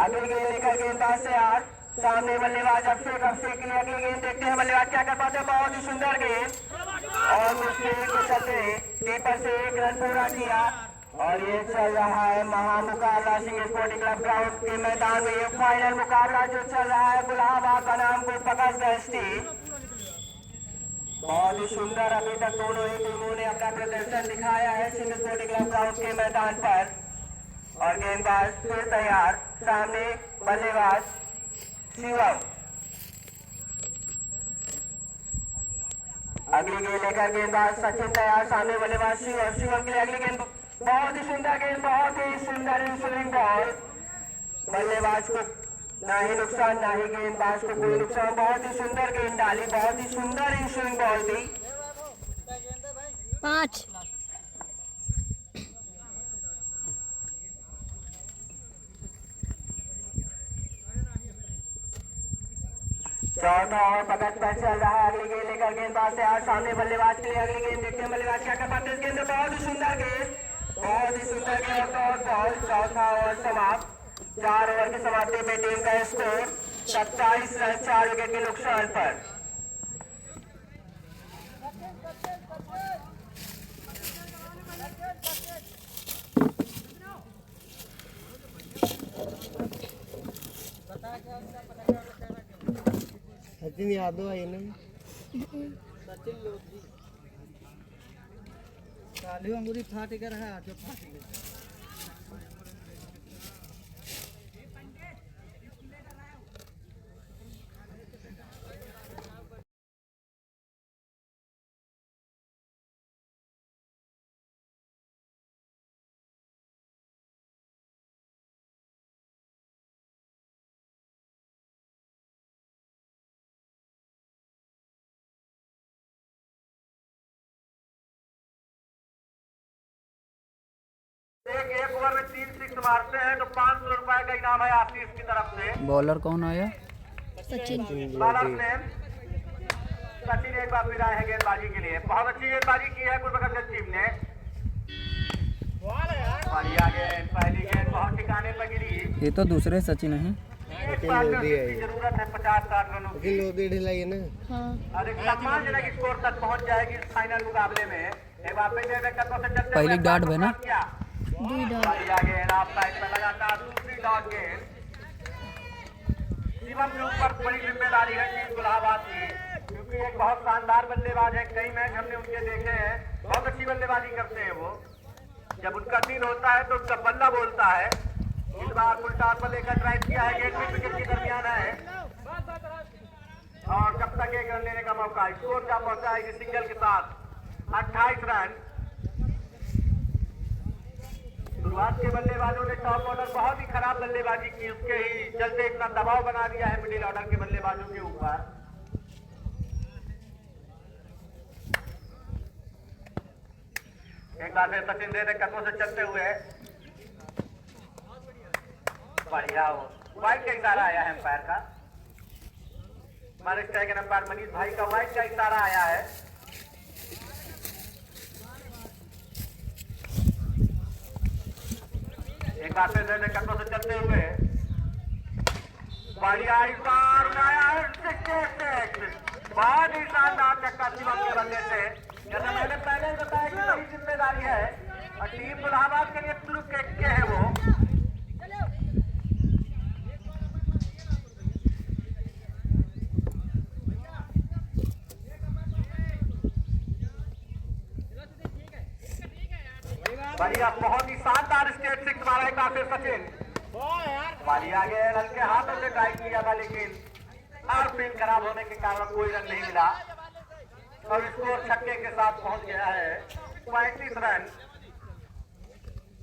अगली गेंद लेकर गेंदबाज से आठ, सामने बल्लेबाज अभिषेक के लिए अगली गेंद देखते हैं बल्लेबाज क्या कर पाते हैं। बहुत ही सुंदर गेंद और मिस्टेक के चलते कीपर से 1 रन पूरा किया। और ये चल रहा है महामुकाबला सिंह स्पोर्टिंग क्लब ग्राउंड के मैदान में। ये फाइनल मुकाबला जो चल रहा है गुलाबाग बनाम को पकड़ दस्ती। बहुत ही सुंदर अभी तक दोनों ही टीमों ने अपना प्रदर्शन दिखाया है सिंह स्पोर्टिंग क्लब ग्राउंड के मैदान पर। और गेंदबाज फिर तैयार, सामने बल्लेबाज शिवम। अगली गेंद लेकर गेंदबाज सचिन तैयार, सामने बल्लेबाज शिवम। शिवम के लिए अगली गेंद बहुत ही सुंदर गेंद, बहुत ही सुंदर स्विंग बॉल। बल्लेबाज को ना ही नुकसान ना ही गेंदबाज को कोई नुकसान। बहुत ही सुंदर गेंद डाली, बहुत ही सुंदर स्विंग बॉल दी। 5 चौथा और पकड़ पर चल रहा है। अगली गेंद लेकर गेंदबाज से आज, सामने बल्लेबाज के लिए अगली गेंद देखते हैं बल्लेबाज क्या कर पाते हैं। इस गेंद में बहुत ही सुंदर गेंद, बहुत ही सुंदर गेंद और बॉल। चौथा ओवर समाप्त। 4 ओवर की समाप्ति में टीम का स्कोर 27 रन 4 विकेट के नुकसान पर। सचिन यादव है ना, सचिन लोधी काली अंगूरी फाट कर है जो फाट गई। एक ओवर में 3 सिक्स मारते हैं तो 500 रुपए का इनाम है आशीष की तरफ से। बॉलर कौन आया? सचिन। बॉलर ने सचिन एक बार फिर आए हैं गेंदबाजी के लिए। बहुत अच्छी गेंदबाजी की है गुलबर्गा टीम ने। बढ़िया गेंद, पहली गेंद बहुत ठिकाने पर गिरी। ये तो दूसरे सचिन हैं। एक पार्टनरशिप की जरूरत है 50-60 रनों की। लोधी ढिलाई है ना। हाँ और एक सम्मानजनक स्कोर तक पहुंच जाएगी फाइनल मुकाबले में। एक बार फिर कदमों से चलते पहली डाट है ना? दुई डॉट। बढ़िया गेंद आप साइड पर लगातार दूसरी डॉट गेंद। शिवम के ऊपर बड़ी जिम्मेदारी है टीम गुलाबाग की, क्योंकि एक बहुत शानदार बल्लेबाज है। कई मैच हमने उनके देखे हैं, बहुत अच्छी बल्लेबाजी करते हैं वो। जब उनका दिन होता है तो उनका बल्ला बोलता है। इस बार फुल टॉस पर लेकर ड्राइव किया है, गेंद भी विकेट के दरमियान है और जब तक 1 रन लेने का मौका। स्कोर क्या पहुंचा है सिंगल के साथ 28 रन। शुरुआत के बल्लेबाजों ने टॉप ऑर्डर बहुत ही खराब बल्लेबाजी की, उसके ही चलते इतना दबाव बना दिया है मिडिल ऑर्डर के बल्लेबाजों के ऊपर। एक बार फिर सचिन दे कदमों से चलते हुए बढ़िया हो। वाइड का इशारा आया है एम्पायर का। हमारे टाइगर एम्पायर मनीष भाई का वाइड का इशारा आया है। एक बार फिर देने कदमों से चलते हुए बढ़िया इस बार उड़ाया है। बहुत ही शानदार चक्का शिवम के बल्ले से। जैसा मैंने पहले ही बताया कि बड़ी जिम्मेदारी है और टीम गुलाबाग के लिए शुरू के है वो। बढ़िया, बहुत ही शानदार स्टेट सिक्स मारा एक बार फिर सचिन। बढ़िया गेंद हल्के हाथों से ट्राई किया था, लेकिन और फील्ड खराब होने के कारण कोई रन नहीं मिला और स्कोर छक्के के साथ पहुंच गया है 35 रन।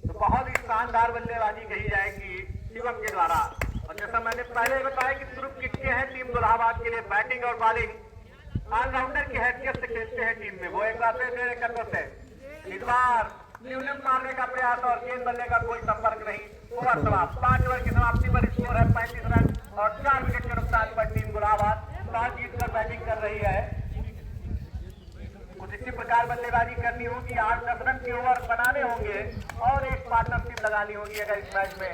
तो बहुत ही शानदार बल्लेबाजी कही जाएगी शिवम के द्वारा। और जैसा मैंने पहले बताया कि ग्रुप कितने हैं टीम गुलाबाग के लिए, बैटिंग और बॉलिंग ऑलराउंडर की हैसियत से खेलते हैं टीम में वो। एक बार फिर मेरे कदमों से इस बार न्यूनतम मारने का प्रयास और गेंद बल्ले का कोई संपर्क नहीं। ओवर समाप्त। 5 ओवर की समाप्ति पर स्कोर है 35 रन और 4 विकेट के नुकसान पर टीम गुलाबाग टॉस जीतकर बैटिंग कर रही है। कुछ इसी प्रकार बल्लेबाजी करनी होगी, 8-10 रन के ओवर बनाने होंगे और एक पार्टनरशिप लगानी होगी अगर इस मैच में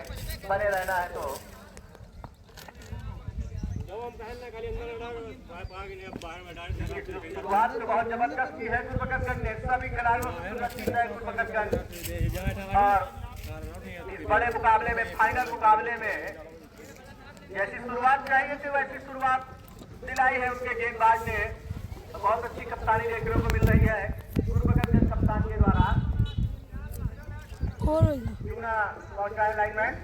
बने रहना है तो। शुरुआत तो बहुत जबरदस्त की है गुरबखश ने, सभी खिलाड़ियों को सुरक्षित है गुरबखश। और इस बड़े मुकाबले में, फाइनल मुकाबले में जैसी शुरुआत चाहिए थी वैसी शुरुआत दिलाई है उनके गेंदबाज ने। तो बहुत अच्छी कप्तानी देखने को मिल रही है गुरबखश कप्तान के द्वारा। क्यों ना पहुंचाए लाइनमैन।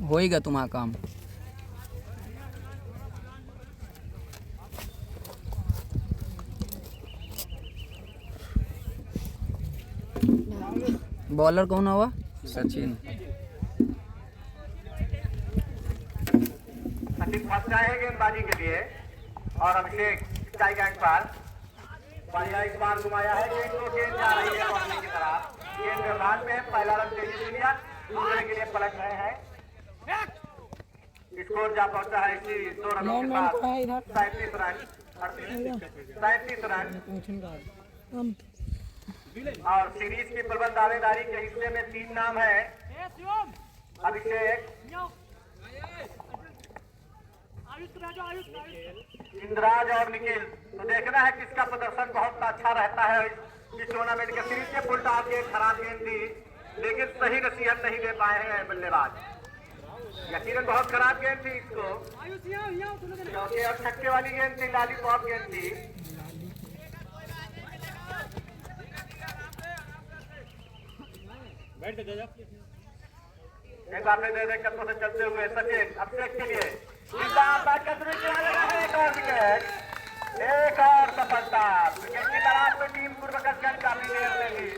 होएगा तुम्हारा काम। बॉलर कौन हुआ? सचिन। सचिन फंस गए हैं गेंदबाजी के लिए और अभिषेक स्ट्राइक एंड पर बढ़िया इस बार घुमाया है गेंद को। गेंद जा रही है बाउंड्री की तरफ। गेंद व्यवधान में पहला रन तेजी से लिया, दूसरे के लिए पलट रहे हैं। स्कोर जा पहुंचा है इसी 2 रनों के साथ 37 रन 37 रन। और सीरीज की प्रबंध दावेदारी के हिस्से में 3 नाम है, अभिषेक, इंद्राज और निखिल। तो देखना है किसका प्रदर्शन बहुत अच्छा रहता है इस टूर्नामेंट के। सीरीज के फुल टॉस गेंद, खराब गेंद थी लेकिन सही नसीहत नहीं दे पाए हैं बल्लेबाज। यकीनन बहुत खराब गेंद थी इसको, क्योंकि और छक्के वाली गेंद थी, लॉलीपॉप गेंद थी। एक बार में दे कदमों से चलते हुए सचिन अभिषेक के लिए एक और विकेट, एक और सफलता। विकेट की तलाश में टीम गुरबखश काफी देर लेगी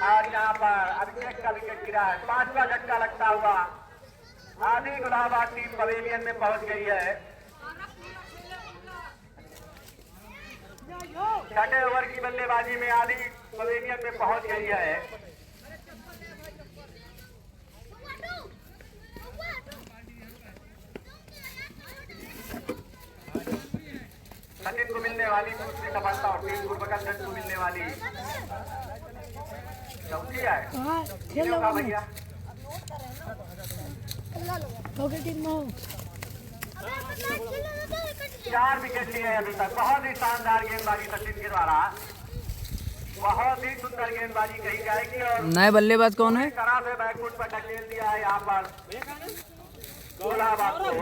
और यहाँ पर अभिषेक का विकेट गिरा है। 5वां झटका लगता हुआ आधी गुलाबाद टीम पवेलियन में पहुंच गई है। 6ठे ओवर की बल्लेबाजी में आधी पवेलियन में पहुंच गई है। सचिन को मिलने वाली दूसरी सफलता और टीम गुरबखश को मिलने वाली चौथी है भैया। 4 विकेट लिए हैं अभी तक। बहुत ही शानदार गेंदबाजी सचिन के द्वारा, बहुत ही सुंदर गेंदबाजी कही जाएगी। और नए बल्लेबाज कौन है? तरह से बैकफुट पर ढकेल दिया है यहाँ पर गुलाबाद को।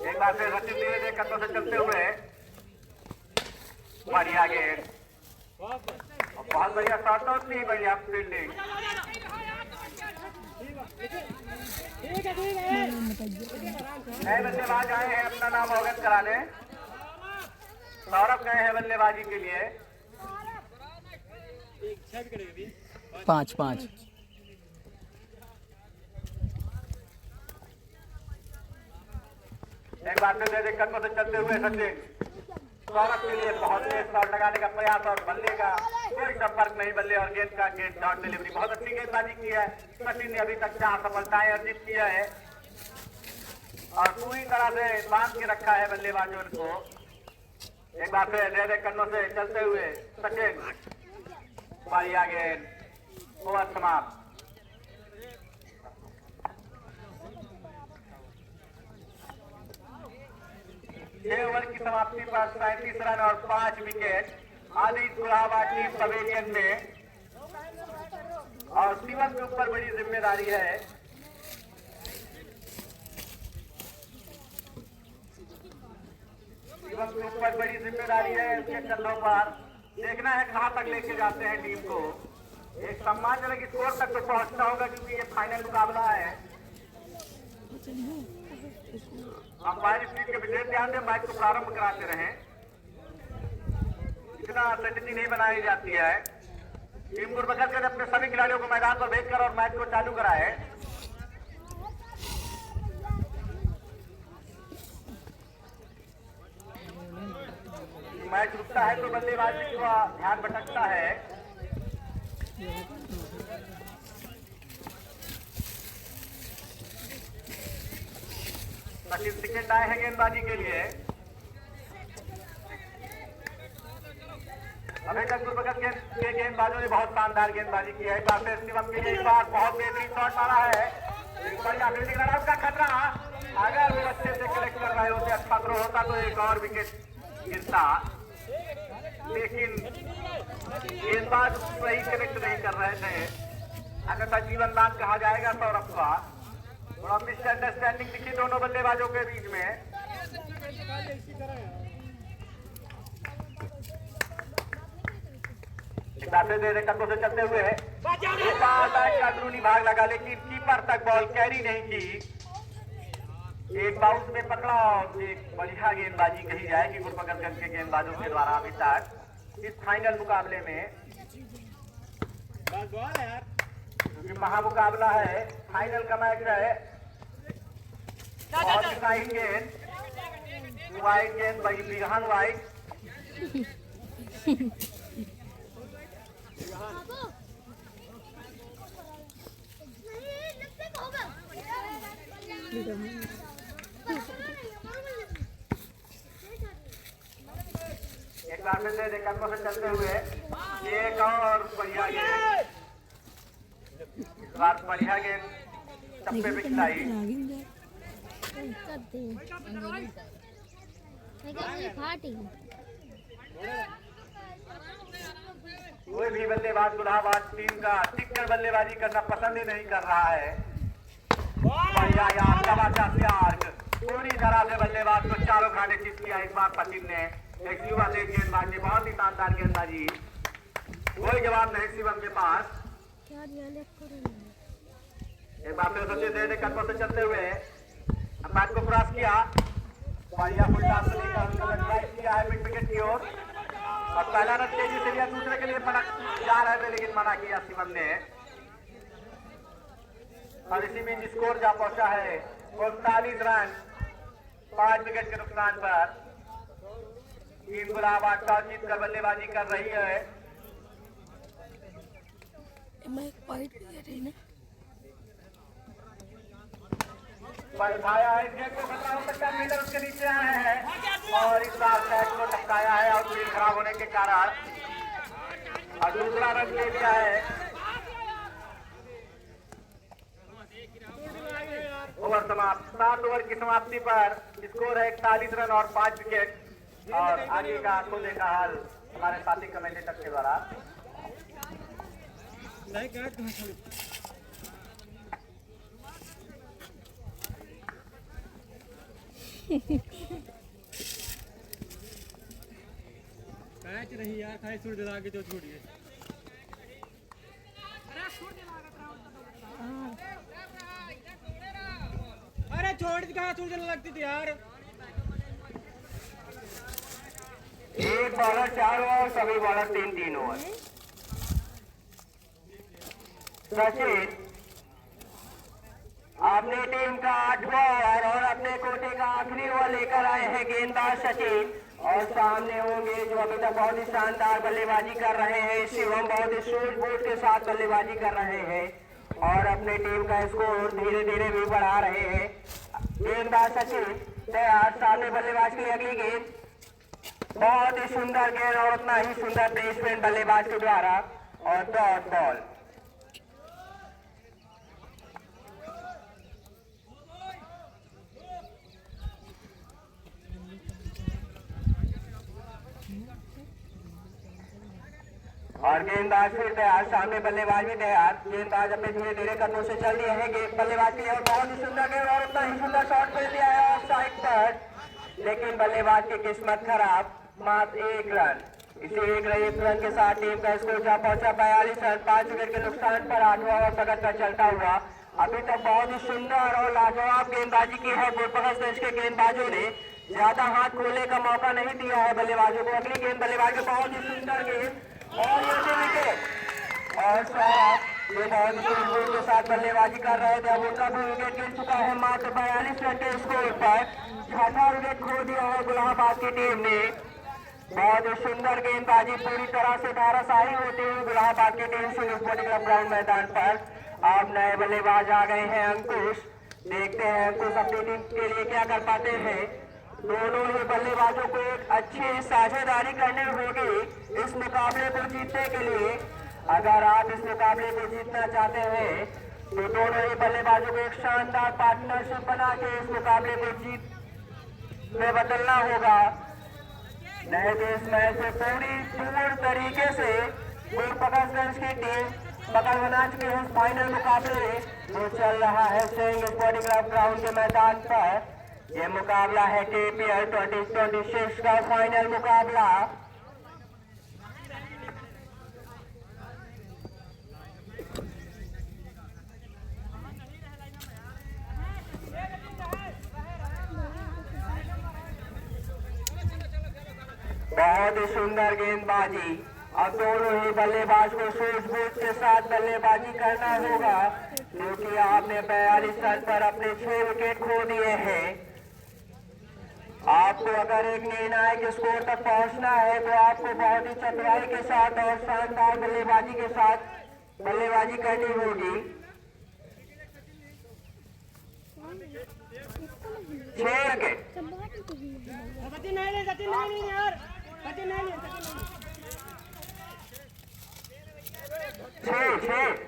एक बार फिर सचिन धीरे धीरे कदमों से चलते हुए बढ़िया गेंद, बहुत बढ़िया शॉट आउट थी, बढ़िया फील्डिंग। नए बल्लेबाज आए हैं अपना नाम अवगत कराने। सौरभ गए हैं बल्लेबाजी के लिए। 5-5। एक बार फिर दे कदमों से चलते हुए सचिन सौरभ के लिए बहुत तेज शॉट लगाने का प्रयास और बल्ले का कोई संपर्क नहीं, बल्ले और गेंद का गेंद शॉट डिलीवरी बहुत अच्छी गेंदबाजी की है सचिन ने अभी तक 4 सफलताएं अर्जित किया है और पूरी तरह से बांध के रखा है बल्लेबाजों को। एक बार फिर दे कन्नों से चलते हुए सचिन बढ़िया गेंद, ओवर समाप्त। 6 ओवर की समाप्ति पर 37 रन और 5 wicket. Aditya Gulaba team pavilion में और शिवम के ऊपर बड़ी जिम्मेदारी है। शिवम के ऊपर बड़ी जिम्मेदारी है, उसके कंधों पर देखना है कहां तक लेके जाते हैं टीम को। एक सम्मानजनक स्कोर तक तो पहुंचना होगा क्योंकि ये फाइनल मुकाबला है। अंपायर इस चीज के विशेष ध्यान दें, मैच को प्रारंभ कराते रहें, इतना स्ट्रेटेजी नहीं बनाई जाती है। टीम गुरबखत कर अपने सभी खिलाड़ियों को मैदान पर भेजकर और मैच को चालू कराए। मैच रुकता है तो बल्लेबाजी का ध्यान भटकता है। सचिन सेकंड आए हैं गेंदबाजी के लिए। अभी तक गुरबखत के गेंदबाजों ने बहुत शानदार गेंदबाजी की है। एक बार फिर शिवम के लिए इस बार बहुत बेहतरीन शॉट मारा है। बढ़िया फील्डिंग रन आउट का खतरा, अगर वो अच्छे से कलेक्ट कर रहे होते, अच्छा थ्रो होता तो एक और विकेट गिरता, लेकिन गेंदबाज सही कनेक्ट नहीं कर रहे थे। अन्यथा जीवन दान कहा जाएगा सौरभ का। थोड़ा मिसअंडरस्टैंडिंग दिखी दोनों बल्लेबाजों के बीच में। दे कंधों से चलते हुए का अंदरूनी भाग लगा, लेकिन कीपर तक बॉल कैरी नहीं की। एक बाउंस में पकड़ा और एक बढ़िया गेंदबाजी कही जाएगी गुरबखत के गेंदबाजों के द्वारा अभी तक इस फाइनल मुकाबले में। क्योंकि महामुकाबला है, फाइनल का मैच है। बहुत ही गेंद, वाइड गेंद, वही बिगहान वाइड। एक बार फिर से कदमों से चलते हुए एक और बढ़िया गेंद, इस बार बढ़िया गेंद चप्पे पे खिलाई। कोई भी बल्लेबाज गुलाबाज टीम का टिककर बल्लेबाजी करना पसंद ही नहीं कर रहा है। बढ़िया यार, जबरदस्त यार, पूरी तरह से बल्लेबाज को चारों खाने चित किया इस बार सचिन ने। एक युवा तेज गेंदबाजी, बहुत ही शानदार गेंदबाजी, कोई जवाब नहीं शिवम के पास। एक बार फिर सचिन दे कदमों से चलते हुए अंपायर को क्रॉस किया, बढ़िया फुल टॉस से लेकर किया है मिड विकेट की ओर। और पहला रन तेजी से लिया, दूसरे के लिए मना जा रहे थे लेकिन मना किया शिवम ने। और इसी बीच स्कोर जा पहुंचा है 39 रन 5 विकेट के नुकसान पर। टीम गुलाबा टॉस जीत कर बल्लेबाजी कर रही है। उठाया है इस गेंद को, खतरा हो सकता है, फील्डर उसके नीचे आए हैं और इस बार कैच को टपकाया है और फील्ड खराब होने के कारण और दूसरा रन ले लिया है। ओवर समाप्त। 7 ओवर की समाप्ति पर स्कोर है 41 रन और 5 विकेट। और आगे का आंखों देखा हाल हमारे साथी कमेंटेटर के द्वारा। मैच नहीं यार, खाई छोड़ दे आगे जो छोड़िए। अरे छोड़ दी, कहाँ छोड़ देने लगती थी यार। एक बॉलर 4 ओवर, सभी बॉलर 3-3 ओवर। सचिन अपनी टीम का 8वां ओवर और अपने कोटे का आखिरी ओवर लेकर आए हैं गेंदबाज सचिन और सामने होंगे जो अभी तक बहुत ही शानदार बल्लेबाजी कर रहे हैं शिवम, बहुत ही सूझबूझ के साथ बल्लेबाजी कर रहे हैं और अपने टीम का स्कोर धीरे धीरे भी बढ़ा रहे हैं। गेंदबाज सचिन तैयार, सामने बल्लेबाज के लिए अगली गेंद, बहुत ही सुंदर गेंद और उतना ही सुंदर प्लेसमेंट बल्लेबाज के द्वारा और डॉट बॉल। और गेंदबाज फिर तैयार, सामने बल्लेबाज भी तैयार, गेंदबाज अपने धीरे धीरे कदमों से चल दिए हैं बल्लेबाज के लिए और बहुत ही सुंदर गेंद और उतना ही सुंदर शॉट खेल दिया है ऑफ साइड पर, लेकिन बल्लेबाज की किस्मत खराब, मात्र 1 रन। इसी 1 रन के साथ टीम का स्कोर जा पहुंचा 42 रन, 5 विकेट के नुकसान पर 8वां ओवर पकड़ कर चलता हुआ। अभी तक बहुत ही सुंदर और लाजवाब गेंदबाजी की है गुरबख्श के गेंदबाजों ने, ज्यादा हाथ खोलने का मौका नहीं दिया है बल्लेबाजों को। अगली गेंद बल्लेबाज को बहुत ही सुंदर गेंद और ये विकेट और साहब ये बहुत ही सूझबूझ के साथ बल्लेबाजी कर रहे थे, अब उनका भी विकेट गिर चुका है मात्र 42 रन के स्कोर पर। 6वां विकेट खो दिया है गुलाहाबाद की टीम ने। बहुत ही सुंदर गेंदबाजी पूरी तरह से धाराशाही होती हुई गुलाहाबाद की टीम से स्पोर्टिंग क्लब ग्राउंड मैदान पर। अब नए बल्लेबाज आ गए हैं अंकुश, देखते हैं अंकुश अपनी टीम के लिए क्या कर पाते हैं। दोनों ही बल्लेबाजों को एक अच्छी साझेदारी करनी होगी इस मुकाबले को जीतने के लिए। अगर आप इस मुकाबले को जीतना चाहते हैं तो दोनों ही बल्लेबाजों को एक शानदार पार्टनरशिप बना के इस मुकाबले को जीत में बदलना होगा, नहीं तो इस मैच में पूर्ण तरीके से गुरबख्श की टीम पकड़ बना चुकी है। फाइनल मुकाबले जो चल रहा है सिंह स्पोर्टिंग क्लब ग्राउंड के मैदान पर, ये मुकाबला है KPL 2026 का फाइनल मुकाबला। बहुत ही सुंदर गेंदबाजी, अब दोनों ही बल्लेबाज को सूझबूझ के साथ बल्लेबाजी करना होगा क्योंकि आपने 42 रन पर अपने 6 विकेट खो दिए हैं। आपको अगर एक निर्णायक स्कोर तक पहुंचना है तो आपको बहुत ही चतुराई के साथ और शानदार बल्लेबाजी के साथ बल्लेबाजी करनी होगी। 6 विकेट, 6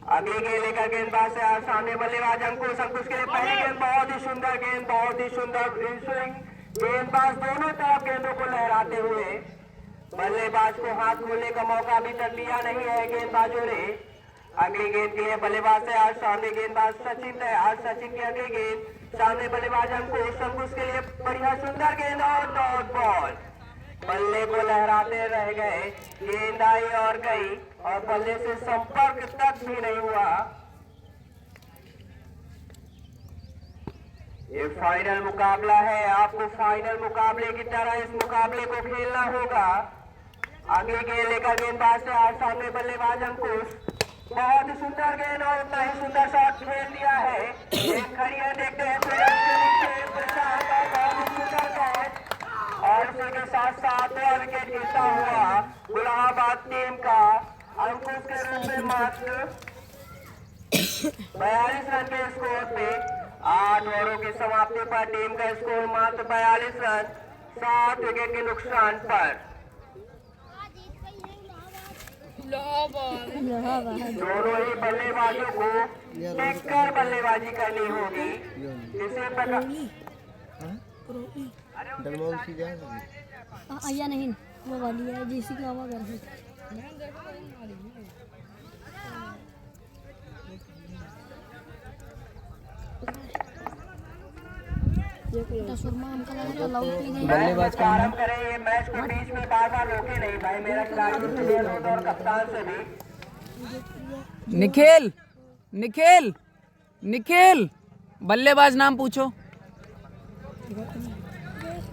अगली गेंद लेकर गेंदबाज से आज सामने बल्लेबाज अंकुश, अंकुश के लिए पहली गेंद, बहुत ही सुंदर गेंद, बहुत ही सुंदर स्विंग, गेंदबाज दोनों तरफ गेंदों को लहराते हुए, बल्लेबाज को हाथ खोलने का मौका अभी तक दिया नहीं है गेंदबाजों ने। अगली गेंद के लिए बल्लेबाज से आज सामने गेंदबाज सचिन है, आज सचिन की अगली गेंद, सामने बल्लेबाज अंकुश, अंकुश के लिए बढ़िया सुंदर गेंद और डॉट बॉल, बल्ले को लहराते रह गए, गेंद आई और गई और बल्ले से संपर्क तक भी नहीं हुआ। ये फाइनल मुकाबला है, आपको फाइनल मुकाबले की तरह इस मुकाबले को खेलना होगा। अगली गेंद लेकर गेंदबाज से आज सामने बल्लेबाज अंकुश, बहुत ही सुंदर गेंद और उतना ही सुंदर शॉट खेल दिया है। एक खड़ी है, देखते हैं बहुत ही सुंदर गेंद और इसी के साथ 7वां विकेट गिरता हुआ गुलाहाबाद टीम का अंकुश के रूप में मात्र 42 रन के स्कोर पे 8 ओवरों की समाप्ति पर टीम का स्कोर मात्र 42 रन 7 विकेट के नुकसान पर। दोनों ही बल्लेबाजों को टिककर बल्लेबाजी करनी होगी। इसे आया नहीं वो वाली है जिसी की आवाज कर बल्लेबाज प्रारंभ करें ये मैच के बीच में बार बार रोके नहीं भाई, मेरा खिलाड़ी और कप्तान से भी। निखिल, निखिल, निखिल, बल्लेबाज नाम पूछो।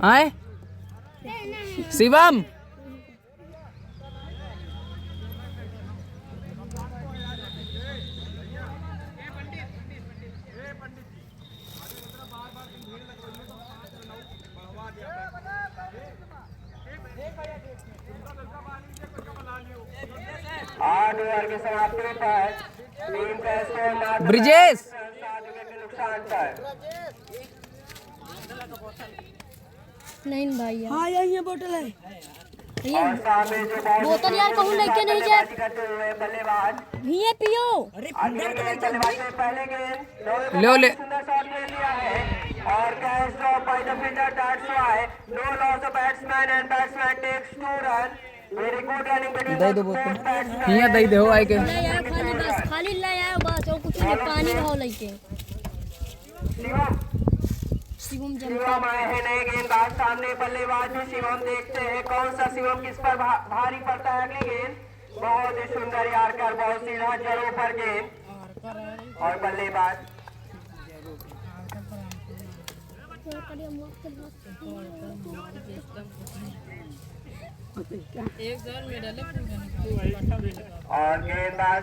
आए शिवम, 8 ओवर की समाप्ति पर टीम का स्कोर मात्र ब्रिजेश 7 विकेट के नुकसान पर। नहीं भाई यार हाँ ये बोतल है। और सामने जो बोतल यार कहूँ लेके नहीं जाए करते हुए बल्लेबाज ये पियो अगले गेंद बल्लेबाज ने पहले गेंद लो ले। सुंदर शॉट ले लिया है और catch drop by the fielder, that's why no loss of batsman and batsman takes 2 run. Very good running between दे दो बोतल हिया दे दे हो आए के नहीं यार खाली बस खाली ले आयो बस और कुछ नहीं पानी भाव लेके शिवम शिवम आए हैं नए गेंदबाज सामने बल्लेबाज भी शिवम, देखते हैं कौन सा शिवम किस पर भारी पड़ता है। अगली गेंद बहुत ही सुंदर यारकर, बहुत सीधा जड़ों पर गेंद और बल्लेबाज और गेंदबाज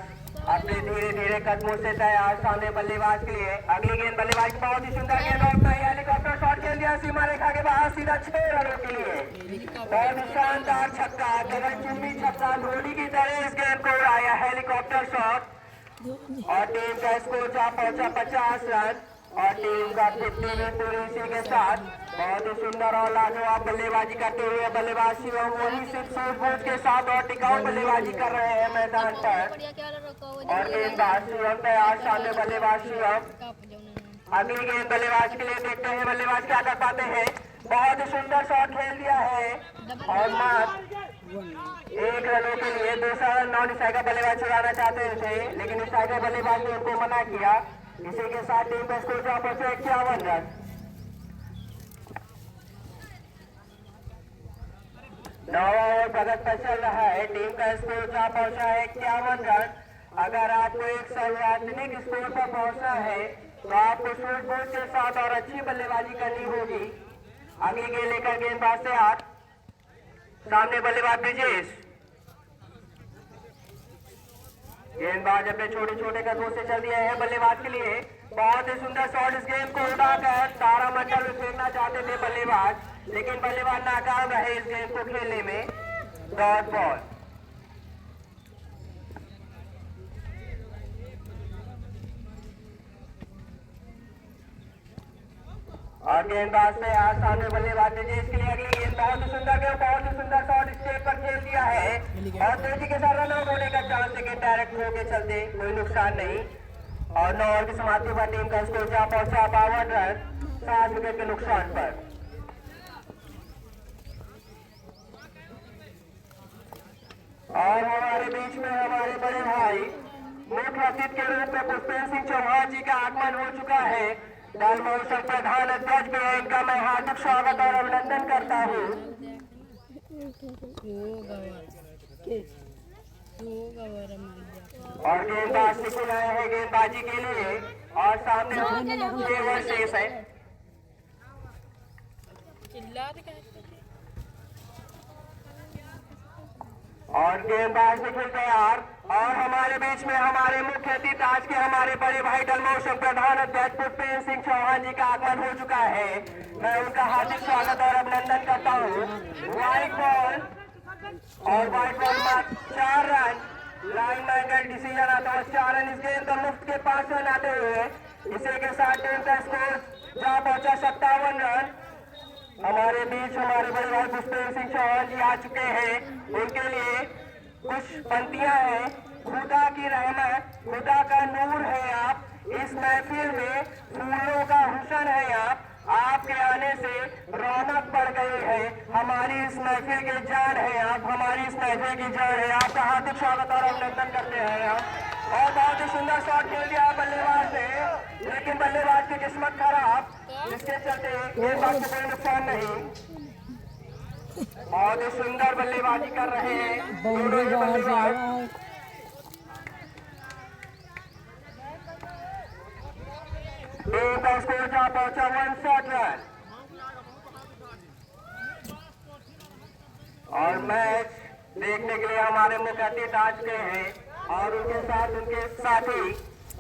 अपने धीरे धीरे कदमों से तैयार सामने बल्लेबाज के लिए। अगली गेंद बल्लेबाज की बहुत ही सुंदर गेंद और हेलीकॉप्टर शॉट खेल दिया सीमा रेखा के बाहर सीधा 6 रनों के लिए। बहुत ही शानदार छक्का, गगन चुम्बी छक्का, धोनी की तरह इस गेंद को उड़ाया हेलीकॉप्टर शॉट और टीम का स्कोर जा पहुंचा 50 रन और टीम का 50 में पूरी इसी के साथ बहुत ही सुंदर और लाजवाब बल्लेबाजी करते हुए बल्लेबाज शिवम वही सिर्फ सूझबूझ के साथ और टिकाऊ बल्लेबाजी कर रहे हैं मैदान पर और गेंदबाज शिवम तैयार सामने बल्लेबाज शिवम। अगली गेंद बल्लेबाज के लिए देखते हैं बल्लेबाज क्या कर पाते हैं। बहुत ही सुंदर शॉट खेल दिया है और मात्र 1 रनों के लिए दूसरा रन नॉन स्ट्राइकर बल्लेबाज चुराना चाहते थे लेकिन स्ट्राइकर बल्लेबाज ने उनको मना किया। इसी के साथ टीम का स्कोर जा पहुंचे 51 रन। नौवां ओवर प्रगति चल रहा है, टीम का स्कोर जा पहुंचा है 51 रन। अगर आपको एक सर्वाधिक स्कोर पर पहुंचना है तो आपको सूझबूझ के साथ और अच्छी बल्लेबाजी करनी होगी। आगे गेंद लेकर गेंदबाज से 8 सामने बल्लेबाज ब्रिजेश। गेंदबाज अपने छोटे छोटे कदमों से चल दिए हैं बल्लेबाज के लिए। बहुत ही सुंदर शॉट, इस गेंद को उड़ाकर तारामंडल में फेंकना चाहते थे बल्लेबाज लेकिन बल्लेबाज नाकाम रहे इस गेंद को खेलने में। डॉट बॉल और गेंदबाज ने आज सामने बल्लेबाज ब्रिजेश के लिए अगली गेंद बहुत ही सुंदर गेंद, बहुत ही सुंदर शॉट स्टेप पर खेल दिया है और तेजी के साथ रन आउट होने का चांस लेकिन डायरेक्ट थ्रो के चलते कोई नुकसान नहीं और 9 ओवर की समाप्ति पर टीम का स्कोर जा पहुंचा 52 रन 7 विकेट के नुकसान पर। और हमारे बीच में हमारे बड़े भाई मुख्य अतिथि के रूप में पुष्पेंद्र सिंह चौहान जी का आगमन हो चुका है। दल महोत्सव प्रधान अध्यक्ष भी है, इनका मैं हार्दिक स्वागत और अभिनंदन करता हूँ। और गेंदबाज निकुल आए हैं गेंदबाजी के लिए और सामने केवल शेष है। और गेंदबाज निकुल तैयार और हमारे बीच में हमारे मुख्य अतिथि आज के हमारे बड़े भाई डलमोशन प्रधान अध्यक्ष पुष्पेंद्र सिंह चौहान जी का आगमन हो चुका है। मैं उनका हार्दिक स्वागत और अभिनंदन करता हूँ। व्हाइट बॉल और व्हाइट बॉल मात्र 4 रन, लाइन मैंगल डिसीजन आता हुआ 4 रन, इस गेंद पर मुफ्त के 5 रन आते हुए इसी के साथ टीम का स्कोर जा पहुंचा 57 रन। हमारे बीच हमारे बड़े भाई पुष्पेंद्र सिंह चौहान जी आ चुके हैं, उनके लिए कुछ पंक्तियां हैं। खुदा की रहमत, खुदा का नूर है आप, इस महफिल में फूलों का हुस्न है आप, आपके आने से रौनक बढ़ गई है, हमारी इस महफिल की जान है आप, हमारी इस महफिल की जान है। आपका हार्दिक स्वागत और अभिनंदन करते हैं आप। और बहुत ही सुंदर शॉट खेल दिया बल्लेबाज ने लेकिन बल्लेबाज की किस्मत खराब, जिसके चलते गेंदबाज को कोई नुकसान नहीं। बहुत ही सुंदर बल्लेबाजी कर रहे हैं दोनों ही बल्लेबाज। टीम का स्कोर जा पहुंचा 160 रन और मैच देखने के लिए हमारे मुख्य अतिथि आज के हैं और उनके साथ उनके साथी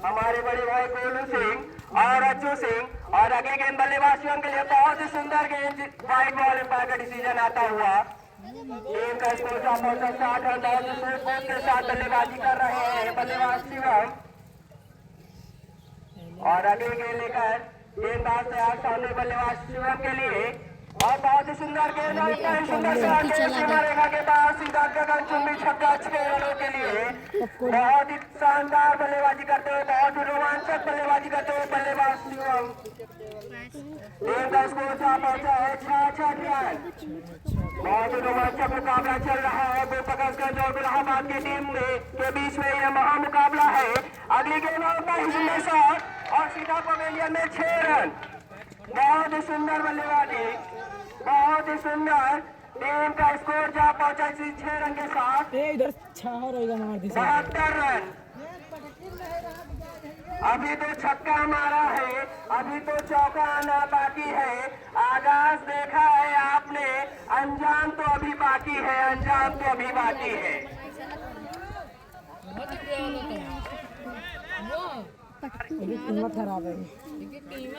हमारे बड़े भाई गोलू सिंह और अज्जू सिंह। और अगली गेंद बल्लेबाजियों के लिए बहुत ही सुंदर गेंद, व्हाइट बॉल एम्पायर का डिसीजन आता हुआ टीम का स्कोर का पहुंचा 60 रन। बहुत ही सूझबूझ के साथ बल्लेबाजी कर रहे हैं बल्लेबाज शिवम। और अगली गेंद लेकर गेंदबाज तैयार सामने बल्लेबाज शिवम के लिए। और बहुत ही सुंदर गेंद और इतना ही सुंदर शॉट सीमा रेखा के पास सीधा गगनचुंबी छक्का 6 रनों के लिए। बहुत ही शानदार बल्लेबाजी करते हुए, बहुत ही रोमांचक बल्लेबाजी करते हुए बल्लेबाज शिवम। टीम का स्कोर पहुंचा है 66 रन। बहुत ही रोमांचक मुकाबला चल रहा है गोपकसगंज और इलाहाबाद की टीम के बीच में यह महामुकाबला है। अगली गेंद होता है सुंदर शॉट और सीधा पवेलियन में 6 रन। बहुत ही सुंदर बल्लेबाजी, बहुत ही सुंदर। टीम का स्कोर जा पहुंचा 6 रन के साथ। इधर छह रहेगा मार दी 72 रन। अभी तो छक्का मारा है, अभी तो चौका आना बाकी है। आगाज देखा है आपने, अंजाम तो अभी बाकी है, अंजाम तो अभी बाकी है। कीमत खराब है, कीमत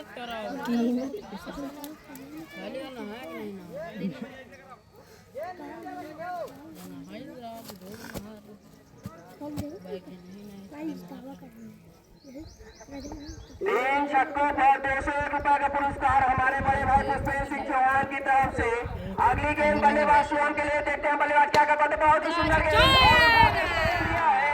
तीन छक्कों पर 201 रुपए का पुरस्कार हमारे बड़े भाई पुष्पेंद्र सिंह चौहान की तरफ से। अगली गेंद बल्लेबाज शिवम के लिए। देखते हैं बल्लेबाज क्या करता है। बहुत ही सुंदर गेंद दिया है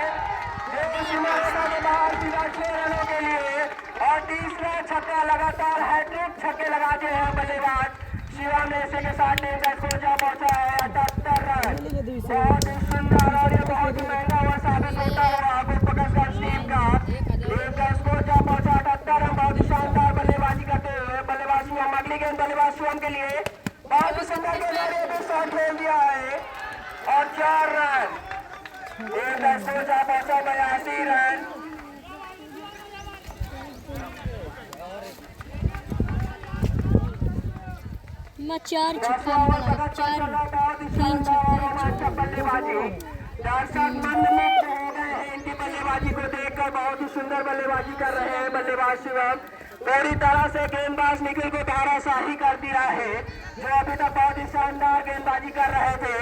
सीमा रेखा के बाहर सीधा 6 रनों के लिए। और तीसरा छक्का लगातार हैट्रिक छक्के लगाते हैं बल्लेबाज शिवम ने। इसी के साथ टीम का स्कोर जा पहुंचा है 78 रन। बहुत ही सुंदर और ये बहुत ही महंगा हुआ साबित होता हुआ गोपकसगंज टीम का। टीम का स्कोर जा पहुंचा 78 रन। बहुत ही शानदार बल्लेबाजी करते हुए बल्लेबाज शिवम। अगली गेंद बल्लेबाज शिवम के लिए। बहुत ही सुंदर गेंद शॉट खेल दिया है और 4 रन। टीम का स्कोर जा पहुंचा 82 रन। मैं 4 छक्का मारा, 4 3 छक्का। बल्लेबाजी दर्शक मंत्रमुग्ध हो गए हैं इनकी बल्लेबाजी को देखकर। बहुत ही सुंदर बल्लेबाजी कर रहे हैं बल्लेबाज शिवम। पूरी तरह से गेंदबाज निखिल को धाराशाही कर दिया है, जो अभी तक बहुत ही शानदार गेंदबाजी कर रहे थे।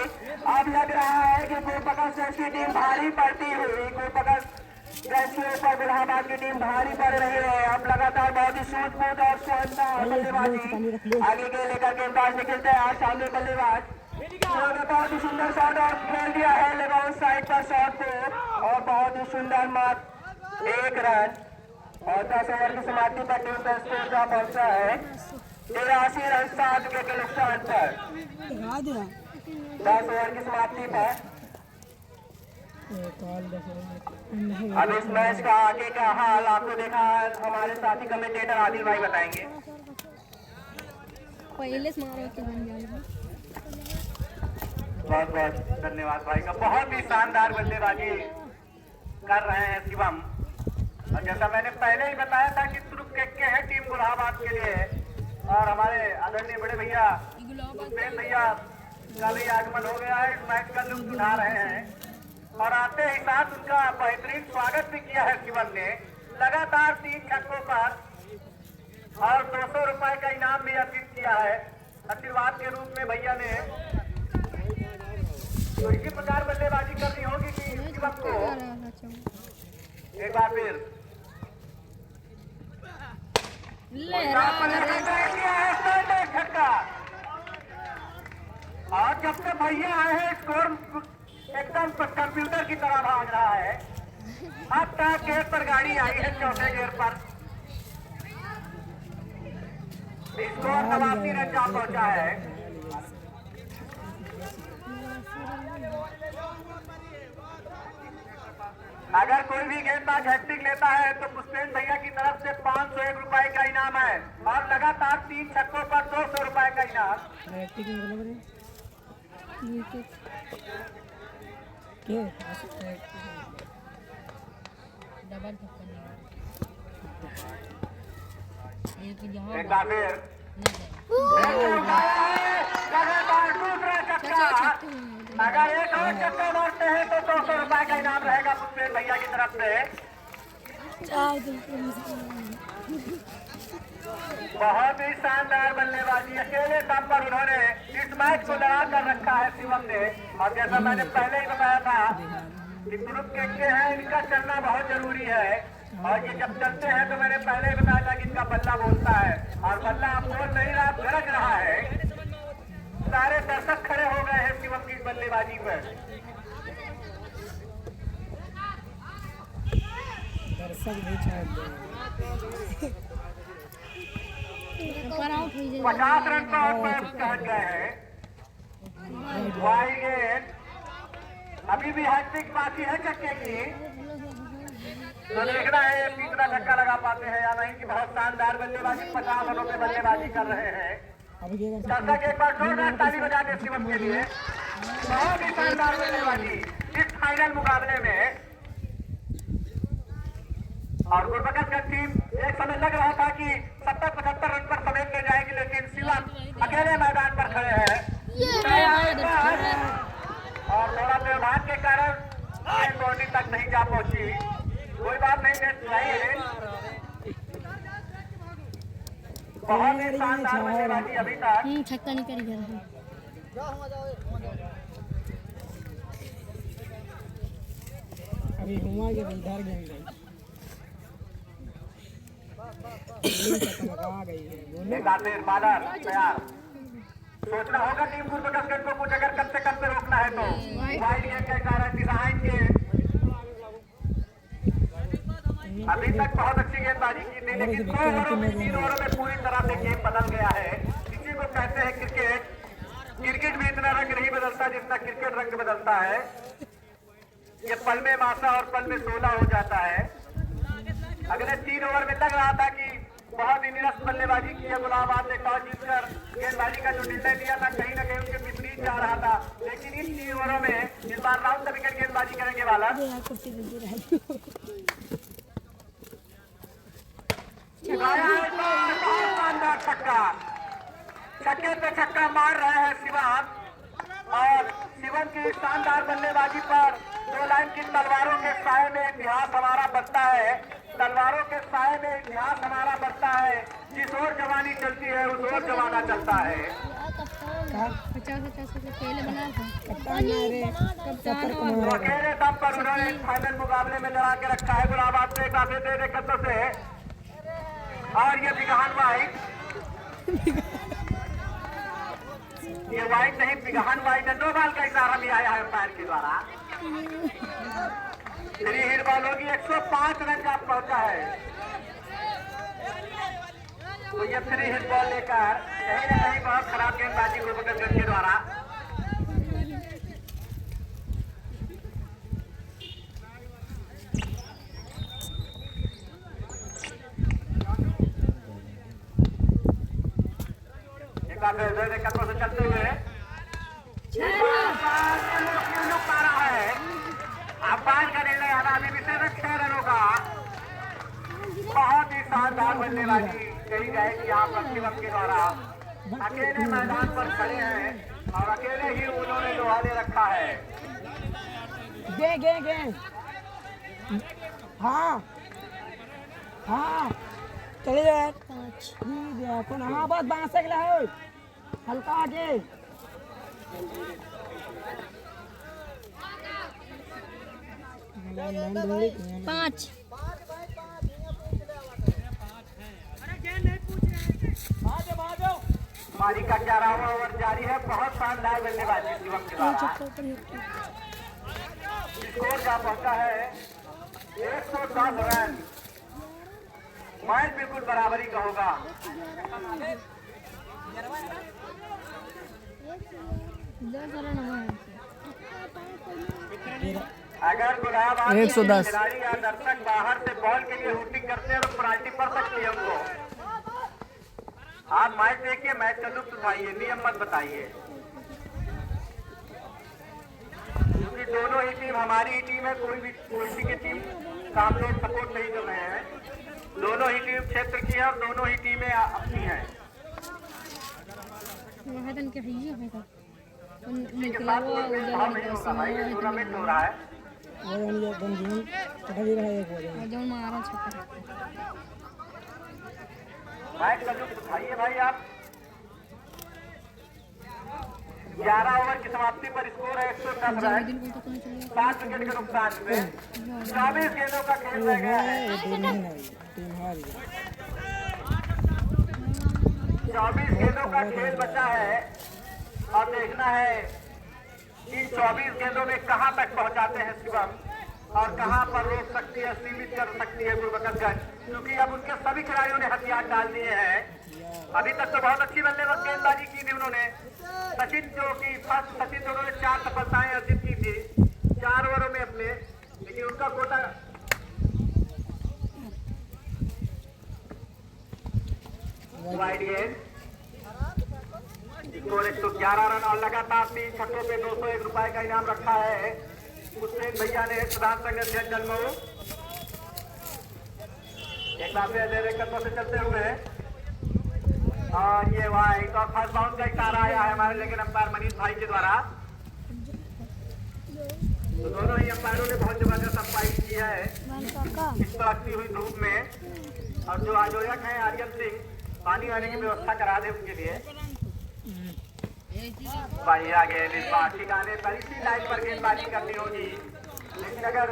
अब लग रहा है कि गोपकसगंज की टीम भारी पड़ती हुई, गोपकसगंज के ऊपर इलाहाबाद की टीम भारी पड़ रही है। अब लगातार बहुत ही सूझबूझ और शानदार बल्लेबाजी। आगे के लेकर गेंदबाज निखिल तैयार सामने बल्लेबाज बहुत ही सुंदर शॉट और खेल दिया है लेग साइड पर शॉट को। और बहुत ही सुंदर मात्र 1 रन। और 10 ओवर की समाप्ति पर टीम का स्कोर जा पहुंचा है 83 रन 7 विकेट के नुकसान पर। 10 ओवर की समाप्ति पर अब इस मैच का आगे का हाल आपको देखा हमारे साथी कमेंटेटर आदिल भाई बताएंगे। पहले से मारो के बन जाएगा। बहुत बहुत धन्यवाद भाई का। बहुत ही शानदार बल्लेबाजी कर रहे हैं शिवम। और जैसा मैंने पहले ही बताया था कि तुरुप के है टीम इलाहाबाद के लिए। और हमारे आदरणीय बड़े भैया पुष्पेंद्र भैया का भी आगमन हो गया है, इस मैच का लुत्फ उठा रहे हैं। और आते ही साथ उनका बेहतरीन स्वागत भी किया है शिवम ने। लगातार 3 छक्कों पर और 200 रुपए का इनाम भी अर्जित किया है आशीर्वाद के रूप में भैया ने। तो इसी प्रकार बल्लेबाजी करनी होगी कि इसी वक्त को एक बार फिर छक्का। और जब से भैया आए हैं स्कोर एकदम कंप्यूटर की तरह भाग रहा है। अब तक गेयर पर गाड़ी आई है, चौथे गेयर पर स्कोर 89 रन जा पहुंचा है। अगर कोई भी गेंदबाज हैट्रिक लेता है तो पुष्पेंद्र भैया की तरफ से 501 रुपए का इनाम है। और लगातार 3 छक्कों पर 200 रुपए का इनाम। एक बार फिर दूसरा छक्का। अगर एक और चक्कर मारते हैं तो 200 रुपए का इनाम रहेगा पुष्पेंद्र भैया की तरफ से। बहुत ही शानदार बल्लेबाजी, अकेले दम पर उन्होंने इस मैच को लड़ा कर रखा है शिवम ने। और जैसा मैंने पहले ही बताया था कि ग्रुप के हैं, इनका चलना बहुत जरूरी है। और ये जब चलते हैं तो मैंने पहले ही बताया था कि इनका बल्ला बोलता है, और बल्ला अब बोल नहीं रहा, गरज रहा है। सारे दर्शक खड़े हो गए हैं शिवम की बल्लेबाजी पर। दर्शक भी छोड़ दे। 50 रन पर आउट पहुंच गए हैं। वाइड गेंद, अभी भी हैट्रिक बाकी है छक्के की, तो देखना है तीसरा छक्का लगा पाते हैं या नहीं। कि बहुत शानदार बल्लेबाजी, 50 रनों पे बल्लेबाजी कर रहे हैं। दर्शक एक बार जोरदार ताली बजा दे शिवम के लिए। बहुत ही शानदार बल्लेबाजी इस फाइनल मुकाबले में। और गुरबखश का टीम एक समय लग रहा था कि 70-75 रन पर समेट ले जाएगी, लेकिन शिवम अकेले मैदान पर खड़े हैं। और थोड़ा व्यवहार के कारण बाउंड्री तक नहीं जा पहुंची। कोई बात नहीं, नेट चाहिए। बहुत ही शानदार बल्लेबाजी अभी तक। छक्का नहीं करेगा। अभी घुमा के इधर गेंद गई। बादल तैयार। सोचना होगा टीम गुरबखश को कुछ अगर कम से कम पे रोकना है तो। वाइड गेंद के कारण डिजाइन के अभी तक बहुत अच्छी गेंदबाजी की थी, लेकिन 2 ओवरों में 3 ओवरों में पूरी तरह से गेम बदल गया है। इसी को कहते हैं क्रिकेट। क्रिकेट भी इतना रंग नहीं बदलता जितना क्रिकेट रंग बदलता है। ये पल में मासा और पल में 16 हो जाता है। अगले 3 ओवर में लग रहा था कि बहुत ही निरस्त बल्लेबाजी की है। गुलाबाद ने टॉस जीतकर गेंदबाजी का जो निर्णय लिया था, कहीं ना कहीं उनके विपरीत जा रहा था। लेकिन इन 3 ओवरों में इस बार राउंड द विकेट गेंदबाजी करेंगे वाला। शानदार छक्का, छक्के पे छक्का मार रहे हैं शिवम। और शिवम की शानदार बल्लेबाजी पर 2 लाइन की तलवारों के साए में इतिहास हमारा बनता है। तलवारों के साए में इतिहास हमारा बनता है। जिस ओर जवानी चलती है उस ओर जमाना चलता है। 50-50 से पहले बना था। तो अकेले दम पर उन्होंने फाइनल मुकाबले में लड़ा के रखा है। गुलाबाद से काफी दे कदों से, और ये बिगहान वाइट, ये वाइट नहीं बिगहान वाइट है। 2 बॉल का इशारा भी आया है अंपायर के द्वारा। 3 हिट बॉल होगी, 105 रन का पहुंचा है। तो ये 3 हिट बॉल लेकर कहीं ना कहीं बहुत खराब गेंदबाजी गुरबखश के द्वारा। कदमों से चलते हुए पा रहा है। अंपायर का निर्णय आना अभी भी सिर्फ 6 रनों का। बहुत ही शानदार बल्लेबाजी कही जाएगी यहाँ पर शिवम के द्वारा। अकेले मैदान पर खड़े हैं और अकेले ही उन्होंने लोहा ले रखा है। गे हाँ हाँ चले जाए। कौन हाँ बहुत बांस सकला है हल्का आगे। पाँच। मारी का 11वां ओवर जारी है। बहुत शानदार बल्लेबाजी शिवम के द्वारा। स्कोर जा पहुंचा है 110 रन। मैच बिल्कुल बराबरी का होगा। अगर गुलाबाद 110 खिलाड़ी या दर्शक बाहर से बॉल के लिए हुटिंग करते हैं तो पेनाल्टी पड़ सकती है उनको। आप मैच देखिए, मैच का लुत्फ उठाइए, नियम मत बताइए। क्योंकि दोनों ही टीम हमारी ही टीम है, कोई की टीम का हम लोग सपोर्ट नहीं कर रहे हैं। दोनों ही टीम क्षेत्र की है और दोनों ही टीमें अपनी हैं। टूर्नामेंट हो रहा है। वजन ये बंधन कटाई रहा है एक वजन जो मारा छक्का मैच का लुत्फ उठाइए भाई आप। 11 ओवर की समाप्ति पर स्कोर है 110 रन, 7 विकेट के नुकसान पे 24 गेंदों का खेल रह गया है। टीम हार गई। 24 गेंदों का खेल बचा है और देखना है इन 24 गेंदों में कहां तक पहुंचाते हैं शिवम और कहां पर रोक सकती है, सीमित कर सकती है गुरबकरगंज, क्योंकि अब उनके सभी खिलाड़ियों ने हथियार डाल दिए हैं। अभी तक तो बहुत अच्छी बल्लेबाजी गेंदबाजी की थी उन्होंने। सचिन जो कि फर्स्ट सचिन तो उन्होंने 4 सफलताएं अर्जित की थी 4 ओवरों में अपने, लेकिन उनका कोटा वाइड गेंद। स्कोर 111 रन और लगातार 3 छक्कों पे 201 रुपए का इनाम रखा है हुसैन भैया ने, प्रधान संघ अध्यक्ष जलमऊ। एक बार फिर ले कदमों से चलते हुए और ये वाइड और फर्स्ट बाउंड का इशारा आया है हमारे लेकिन अंपायर मनीष भाई के द्वारा। तो दोनों ही अंपायरों ने बहुत जबरदस्त अंपायरिंग की है इस तड़कती हुई धूप में। और जो आयोजक हैं आर्यन सिंह, पानी वाने की व्यवस्था करा दे उनके लिए। बढ़िया गेंद इस बार ठिकाने पर, इसी लाइन पर गेंदबाजी करनी होगी, लेकिन अगर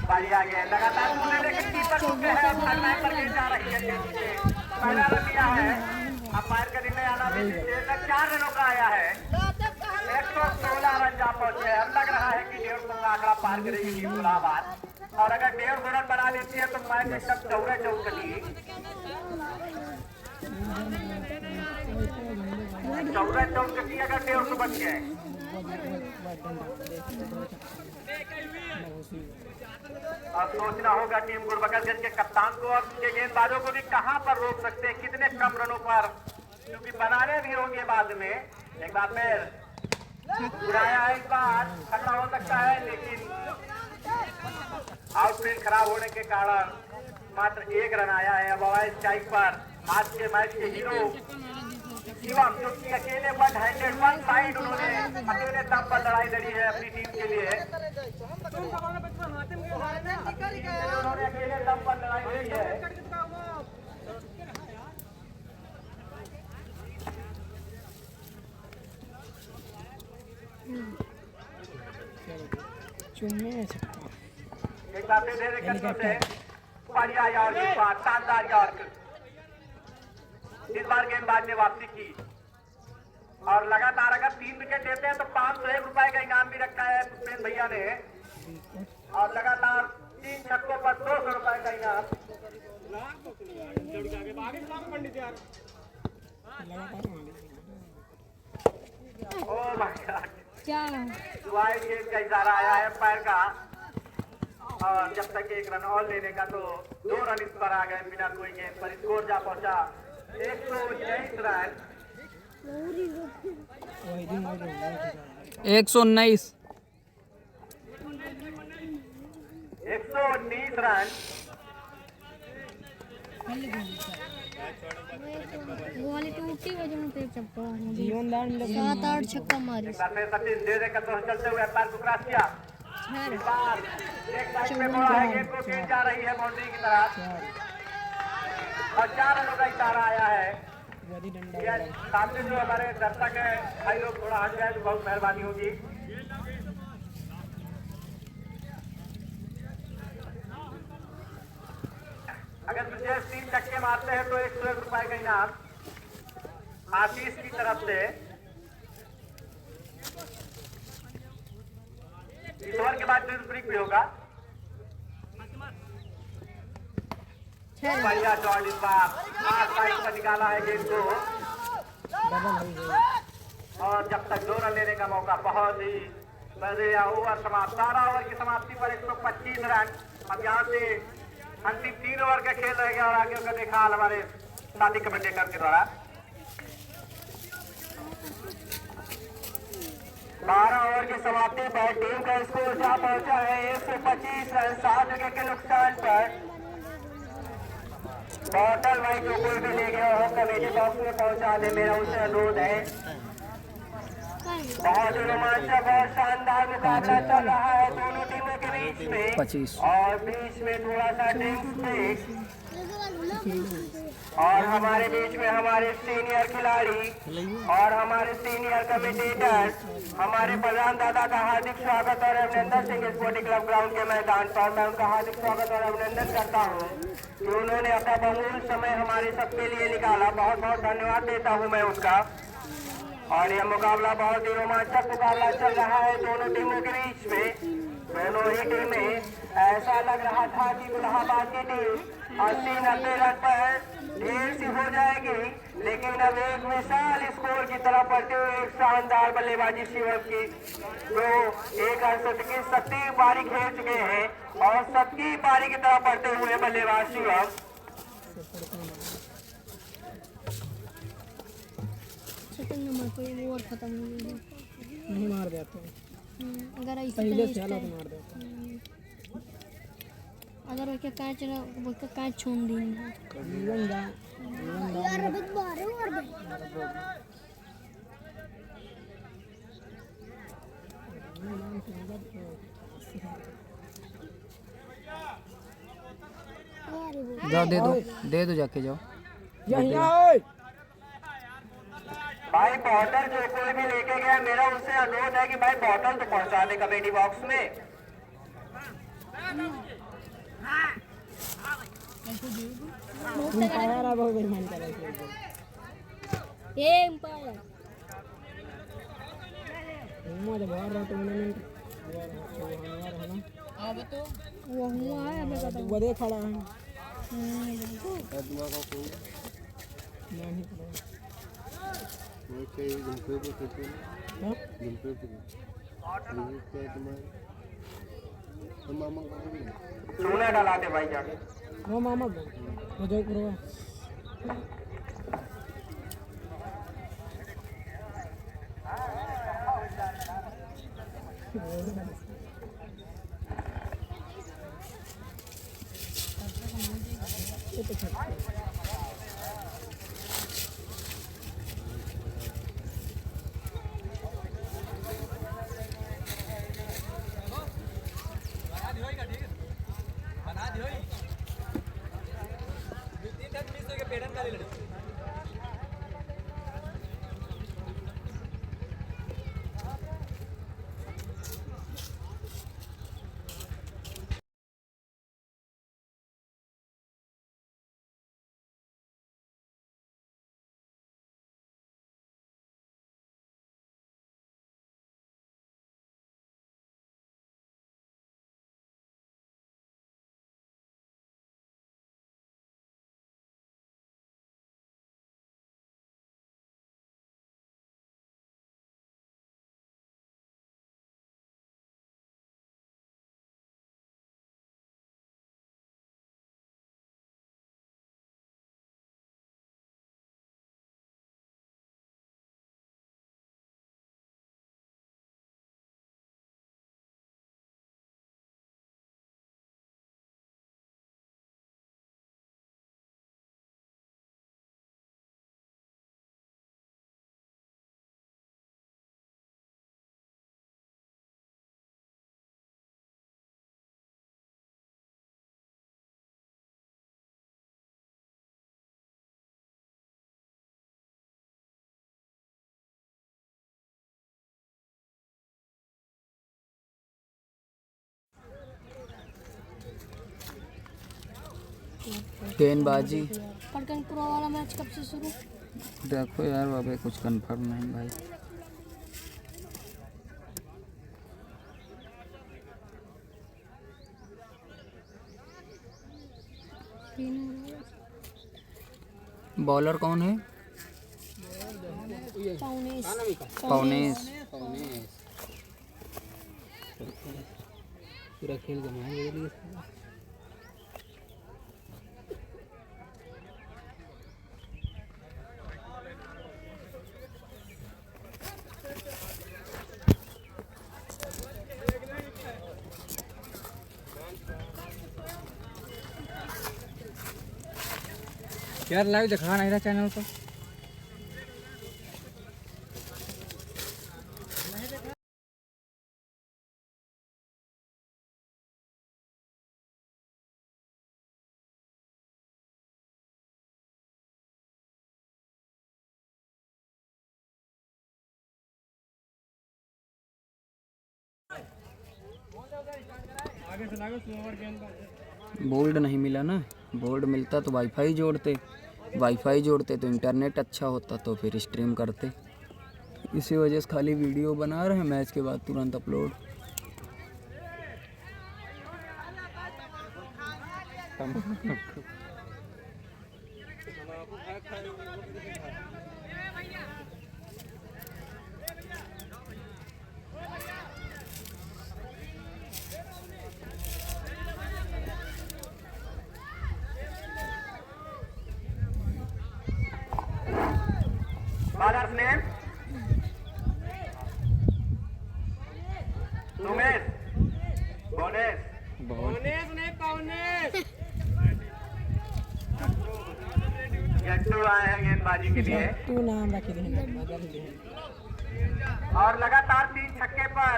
बढ़िया गेंद लगातार पूरे लेकिन कीपर चुके हैं, लाइन पर गेंद जा रही है। पहला रन दिया है अंपायर का निर्णय आना भी 4 रनों का आया है। 116 रन जा पहुंचे। अब लग रहा है कि 150 का आंकड़ा पार करेगी टीम इलाहाबाद और अगर 150 रन बना लेती है तो मैच एकदम चौरे चौकटी 14 अगर 150 बन गए। अब सोचना होगा टीम गुरबकरगंज के कप्तान को और उनके गेंदबाजों को भी कहां पर रोक सकते हैं, कितने कम रनों पर, क्योंकि बनाने भी होंगे बाद में। एक बार फिर गिराया है, इस बार खतरा हो सकता है, लेकिन आउटफील्ड खराब होने के कारण मात्र 1 रन आया है। अब हवाई स्ट्राइक पर आज के मैच के हीरो शिवम, जो कि अकेले 1 साइड उन्होंने अकेले दम पर लड़ाई लड़ी है अपनी टीम के लिए। उन्होंने अकेले दम पर लड़ाई लड़ी है। एक बार फिर कदमों से बढ़िया यॉर्क, इस बार शानदार यॉर्क। इस बार गेंदबाज ने वापसी की और लगातार अगर 3 विकेट देते हैं तो 501 रुपए का इनाम भी रखा है हुसैन भैया ने और लगातार 3 छक्कों पर 200 रुपए का इनाम। ओह माय गॉड, क्या वाइड गेंद का इशारा आया है अंपायर का और जब तक 1 रन और लेने का तो 2 रन इस पर आ गए बिना कोई गेंद पर। स्कोर जा पहुंचा 119 रन। 119 रन। वो वाली टूटी वजह पे चप्पा जीवनदान 7-8 छक्का मारे। सचिन दे कदमों से चलते हुए अंपायर को क्रॉस किया। इस बार एक साइड में बोला है, गेंद को गेंद जा रही है बाउंड्री की तरफ और 4 रनों का इशारा आया है। सामने जो हमारे दर्शक है भाई लोग थोड़ा हट जाए तो बहुत मेहरबानी होगी। अगर विशेष 3 छक्के मारते हैं तो 101 रुपए का इनाम आशीष की तरफ से। इस ओवर के बाद ड्रिल ब्रेक भी होगा। बढ़िया शॉट इस बार साइड पर निकाला है गेंद को और जब तक 2 रन लेने का मौका। बहुत ही बढ़िया ओवर समाप्त। 12 ओवर की समाप्ति पर 125 रन। अब यहाँ से अंतिम 3 ओवर का खेल रह गया और आगे का देखा हमारे साथी कमेंटेटर के द्वारा। 12 ओवर की समाप्ति पर टीम का स्कोर जा पहुंचा है 125 रन 7 विकेट के नुकसान पर। बॉटल भाई जो कोई भी ले गया हो कमेटी बॉक्स में पहुंचा दे, मेरा उनसे अनुरोध है। बहुत ही रोमांचक और शानदार मुकाबला चल रहा है दोनों टीमों के बीच में 25 और बीच में थोड़ा सा ड्रिंक्स ब्रेक और हमारे बीच में हमारे सीनियर खिलाड़ी और हमारे सीनियर कमेटेटर हमारे प्रधान दादा का हार्दिक स्वागत और अभिनंदन सिंह स्पोर्टिंग क्लब ग्राउंड के मैदान पर मैं उनका हार्दिक स्वागत और अभिनंदन करता हूँ कि उन्होंने अपना बहुमूल्य समय हमारे सबके लिए निकाला। बहुत बहुत धन्यवाद देता हूँ मैं उनका। और यह मुकाबला बहुत ही रोमांचक मुकाबला चल रहा है दोनों टीमों के बीच में। दोनों ही टीमें ऐसा लग रहा था कि इलाहाबाद की टीम 80-90 रन पर ढेर सी हो जाएगी, लेकिन अब एक विशाल स्कोर की तरफ बढ़ते हुए एक शानदार बल्लेबाजी शिवम की, जो एक अर्धशतक की 70 पारी खेल चुके हैं और 70 पारी की तरफ बढ़ते हुए बल्लेबाज शिवम। सेकंड नंबर पे ओवर खत्म हो गया। नहीं मार देते हैं, अगर ऐसे पहले से अलग मार देते हैं। अगर वो क्या कांच छोड़ देंगे जीवन दा यार अभी बारे और जाओ, दे दो जाके जाओ। यहीं आओ भाई बॉटल जो कोई भी लेके गया, मेरा उनसे अनुरोध है कि भाई बॉटल तो पहुंचा दे कमेटी बॉक्स में। बहुत बेईमानी कर रहे थे। ये एम्पायर मुझे बाहर रहा टूर्नामेंट है ना, अब तो वो हुआ है अभी का वो देख खड़ा है नहीं चूना डालाते भाई जाके। हाँ मामा वो जो करो गेंदबाजी पटकनपुर वाला मैच कब से शुरू? देखो यार, अभी कुछ कंफर्म नहीं भाई। बॉलर कौन है? पौनेश। पूरा खेल जमाएंगे। यार लाइव दिखा नहीं रहा चैनल पर। बोल्ड नहीं मिला ना, बोल्ड मिलता तो वाईफाई जोड़ते, वाईफाई जोड़ते तो इंटरनेट अच्छा होता तो फिर स्ट्रीम करते। इसी वजह से खाली वीडियो बना रहे हैं, मैच के बाद तुरंत upload. Father's name? Sumesh. Bonesh. Jattu आए हैं गेंदबाजी के लिए तू नाम रखे देंगे। और लगातार 3 छक्के पर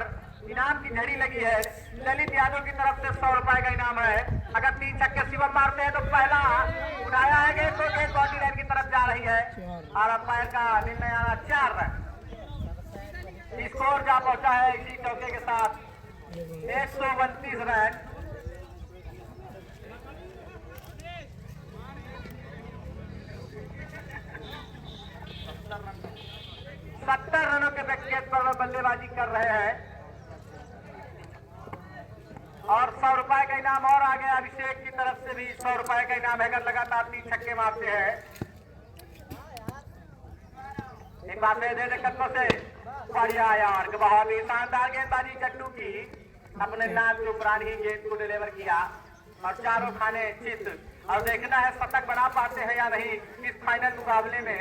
इनाम की झड़ी लगी है। ललित यादव की तरफ से 100 रुपए का इनाम है। अगर 3 छक्के शिवम मारते हैं तो पहला उठाया है गेंद तो गेंद बाउंड्री लाइन की तरफ जा रही है और अंपायर का निर्णय आना 4 रन। स्कोर जा पहुंचा है इसी चौके के साथ 132 रन। सत्तर रनों के विकेट पर बल्लेबाजी कर रहे हैं और 100 रुपए का इनाम और आ गया। अभिषेक की तरफ से भी 100 रुपए का इनाम है अगर लगातार 3 छक्के मारते हैं। एक बात दे दे कदमों से बढ़िया यार, बहुत ही शानदार गेंदबाजी जट्टू की। अपने नाम के उपरांत ही गेंद को डिलीवर किया और चारों खाने चित। और देखना है शतक बना पाते हैं या नहीं इस फाइनल मुकाबले में।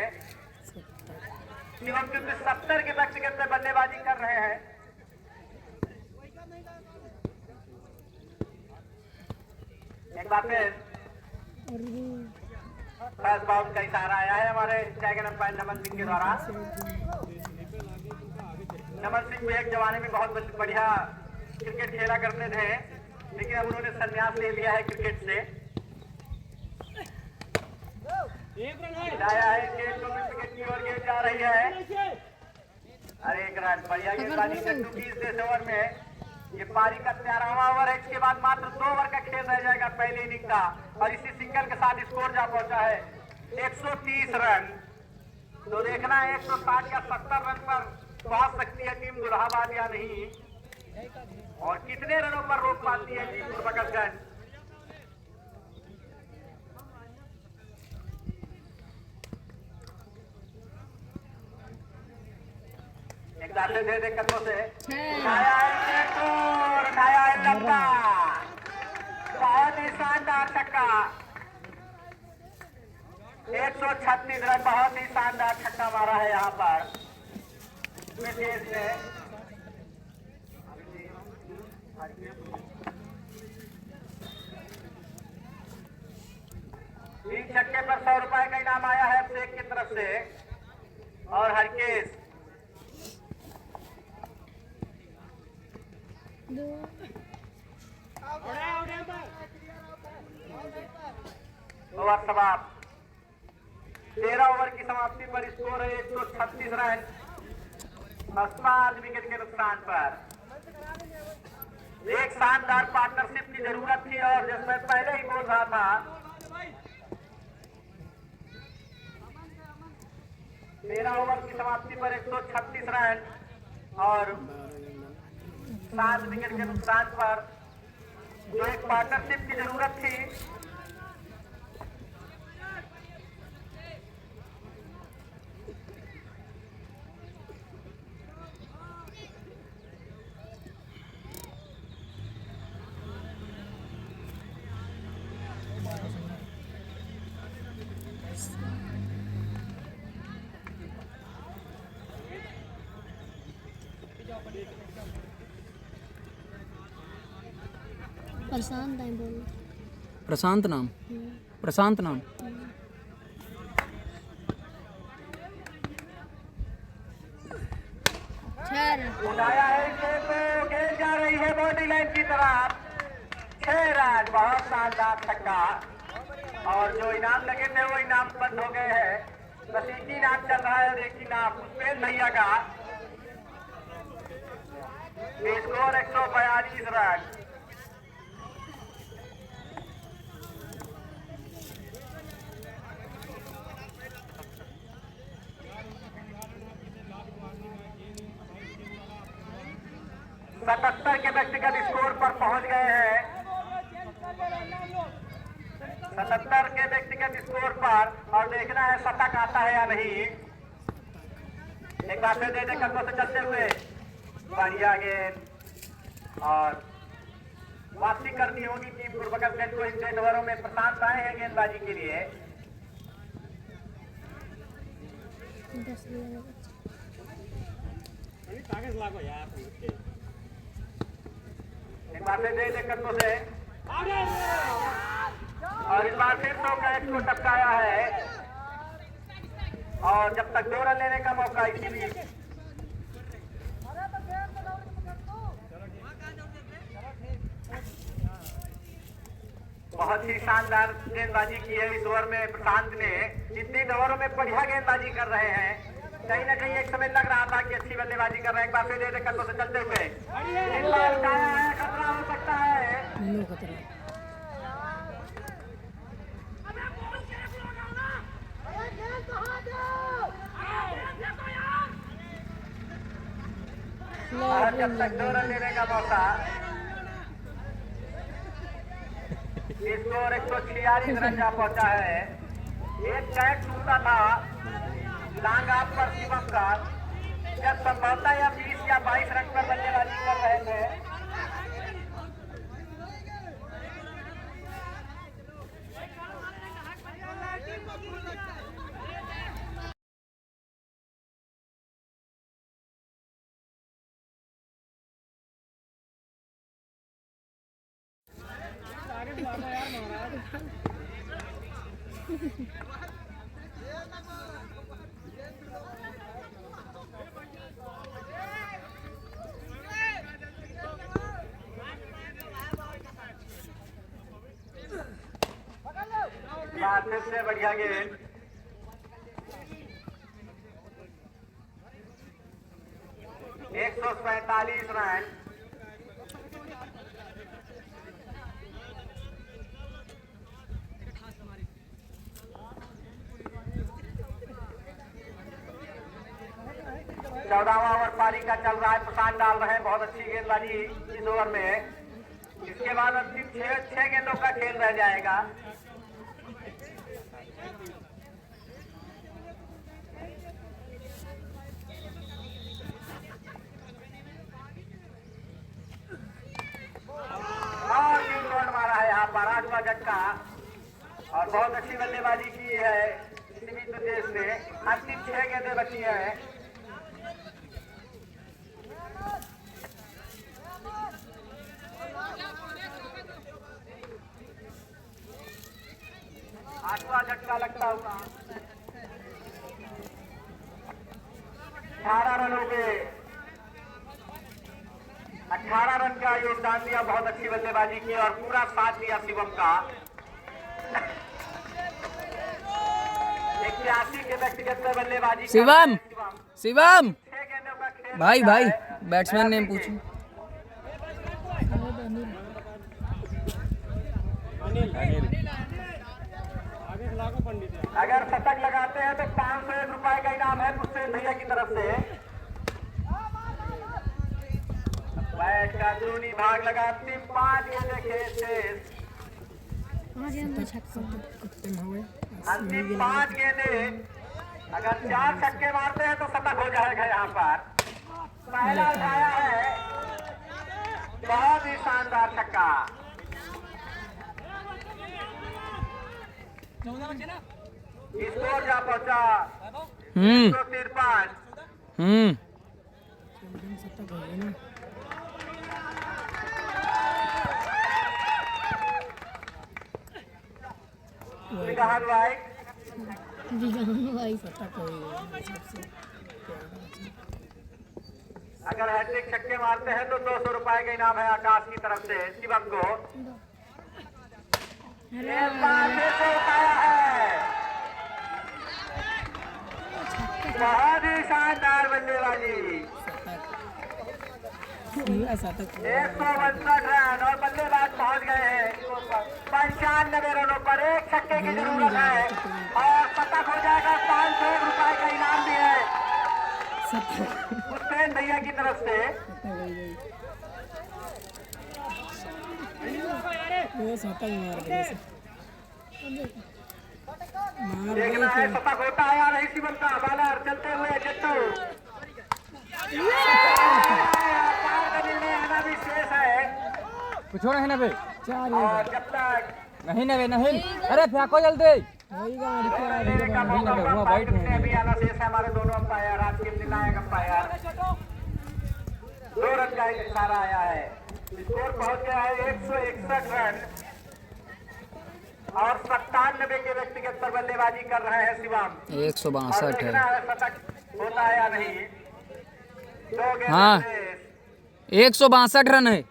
शिवम क्योंकि 70 के व्यक्तिगत में बल्लेबाजी कर रहे हैं। एक बार फिर फर्स्ट बाउंस का इशारा आया है हमारे ड्रैगन अंपायर नमन सिंह के द्वारा। नमन सिंह भी एक जमाने में बहुत बढ़िया क्रिकेट खेला करते थे, लेकिन अब उन्होंने संन्यास ले लिया है क्रिकेट से। आया है गेंद को विकेट की ओर गेंद जा रही है। अरे एक रन बढ़िया गेंदबाजी जट्टू की इस ओवर में। ये पारी का 13वां ओवर है। इसके बाद मात्र 2 ओवर का खेल रह जाएगा पहले इनिंग का और इसी सिंगल के साथ स्कोर जा पहुंचा है 130 रन। तो देखना है 160 या 70 रन पर पहुंच सकती है टीम दुल्हाबाद या नहीं और कितने रनों पर रोक पाती है टीम गुरबखशगंज। एक दाले दे दे कदमों से उठाया है लंबा, बहुत ही शानदार छक्का। 136 रन, बहुत ही शानदार छक्का मारा है यहाँ पर विशेष ने। तीन छक्के पर 100 रुपए का इनाम आया है अभिषेक की तरफ से और हरकेश ओवर समाप्त। 13 ओवर की समाप्ति पर स्कोर है 136 रन 5 विकेट के नुकसान पर। एक शानदार पार्टनरशिप की जरूरत थी और जिसमें पहले ही बोल रहा था 13 ओवर की समाप्ति पर 136 रन और 7 विकेट के नुकसान पर जो एक पार्टनरशिप की जरूरत थी प्रशांत है बोल। प्रशांत नाम, प्रशांत नाम। उठाया है इसे तो गेंद जा रही है बॉडी लाइन की तरफ। 6 रन, बहुत शानदार छक्का। और जो इनाम लगे थे वो इनाम बंद हो गए हैं। बस एक ही इनाम चल रहा है, एक ही इनाम पुष्पेश भैया का। Score 142 run. सतहत्तर के व्यक्तिगत स्कोर पर पहुंच गए हैं। 77 के व्यक्तिगत स्कोर पर, और देखना है शतक आता है या नहीं। एक बार फिर देने कदमों से चलते हुए बढ़िया गेंद, और वापसी करनी होगी टीम पूर्वकर्गंज को। इन 3 ओवरों में प्रशांत आए हैं गेंदबाजी के लिए। 10 एक बार फिर दे कदमों से, और इस बार फिर 100 कैच को टपकाया है। और जब तक 2 रन लेने का मौका इसी बीच बहुत ही शानदार गेंदबाजी की है इस ओवर में प्रशांत ने। इन 3 ओवरों में बढ़िया गेंदबाजी कर रहे हैं। कहीं ना कहीं एक समय लग रहा था कि अच्छी बल्लेबाजी कर रहे हैं। एक बार फिर दे कदमों से चलते हुए, इस बार उठाया है, खतरा हो सकता है। और जब तक 2 रन लेने का मौका। स्कोर 146 रन का पहुंचा है। एक कैच छूटा था लांग आप पर शिवम का, जब संभवतः या 20 या 22 रन पर बल्लेबाजी कर रहे थे। फिर से बढ़िया गेंद, एक 145 रन। चौदहवां ओवर पारी का चल रहा है। प्रशांत डाल रहे हैं बहुत अच्छी गेंदबाजी इस ओवर में। इसके बाद अंतिम 6 गेंदों का खेल रह जाएगा। और 3 रन मारा है यहाँ पर आठवां झटका, और बहुत अच्छी बल्लेबाजी की है सिविल देश ने। अंतिम 6 गेंदें बची हैं। आठवां झटका लगता हुआ 18 रनों पे 18 रन का योगदान दिया। बहुत अच्छी बल्लेबाजी की और पूरा साथ दिया शिवम का। 81 के व्यक्तिगत में बल्लेबाजी। शिवम शिवम 6 गेंदों का खेल भाई बचा भाई है। बैट्समैन नेम पूछो। अगर शतक लगाते हैं तो 501 रुपए का इनाम है पुष्पेश भैया की तरफ से। बैट का दूनी भाग लगा। अंतिम 5 गेंदें खेल शेष। अंतिम 5 गेंदें, अगर 4 छक्के मारते हैं तो शतक हो जाएगा यहाँ पर। पहला उठाया है, बहुत ही शानदार छक्का। स्कोर जा पहुंचा 153। विधान भाई अगर हैट्रिक छक्के मारते हैं तो 200 रुपए का इनाम है आकाश की तरफ से शिवम को। एक बार फिर से उठाया है, बहुत ही शानदार बल्लेबाजी। 159 रन और बल्लेबाज पहुंच गए हैं 95 रनों पर। एक छक्के की जरूरत है और शतक हो जाएगा। 500 रुपए का इनाम भी है हुसैन भैया की तरफ से। देखना है शतक होता है या नहीं शिवम का। बालर चलते हुए जट्टू आना भी शेष है। कुछ नहीं ना बे, और जब तक नहीं ना बे, नहीं। अरे फेंको जल्दी। अभी आना शेष है हमारे दोनों अंपायर। आज के निर्णायक अंपायर 2 रन का एक इशारा आया है। स्कोर पहुंच गया है 161 रन और 97 के व्यक्तिगत पर बल्लेबाजी कर रहे हैं शिवम। 162 है। शतक होता है या नहीं। 2 गेंद हाँ। शेष। 162 रन है।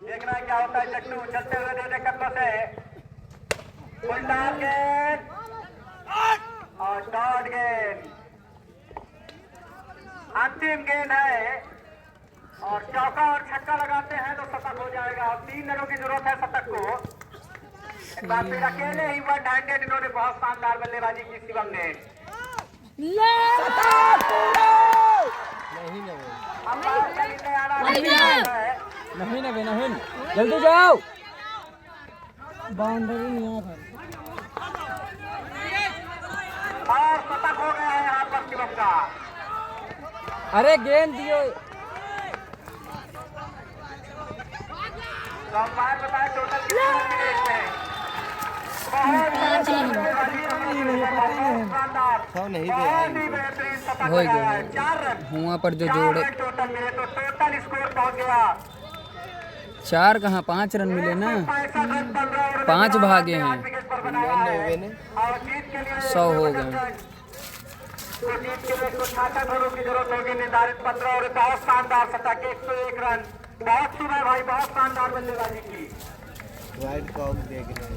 देखना है क्या होता है। जट्टू चलते हुए दे कदम से फुलडाल गेंद और डॉट गेंद। अंतिम गेंद है और चौका और छक्का लगाते हैं तो शतक हो जाएगा। और 3 रनों की जरूरत है शतक को। एक बार फिर अकेले ही 100 इन्होंने बहुत शानदार बल्लेबाजी की शिवम ने। नहीं ना बे, नहीं। जल्दी जाओ। बाउंड्री नहीं है। और शतक हो गया है यहाँ पर शिवम का। अरे गेंद दियो। तो अंपायर बताए टोटल कितने रन मिले इसमें। बहुत ही बेहतरीन शतक हो लगाया गया। है। 4 रन हुआ पर जो 4 जोड़े रन टोटल मिले तो टोटल स्कोर पहुंच गया 4 कहाँ 5 रन मिले ना। 65 रन। 15 ओवर में 5 भागे हैं। 8 विकेट पर बनाया है और जीत के लिए 100 हो गए। तो जीत के लिए 166 रनों की जरूरत होगी निर्धारित 15 ओवर। बहुत शानदार शतक 101 रन। बहुत सुना भाई, बहुत शानदार बल्लेबाजी की। वाइड कॉक देख रहे हैं।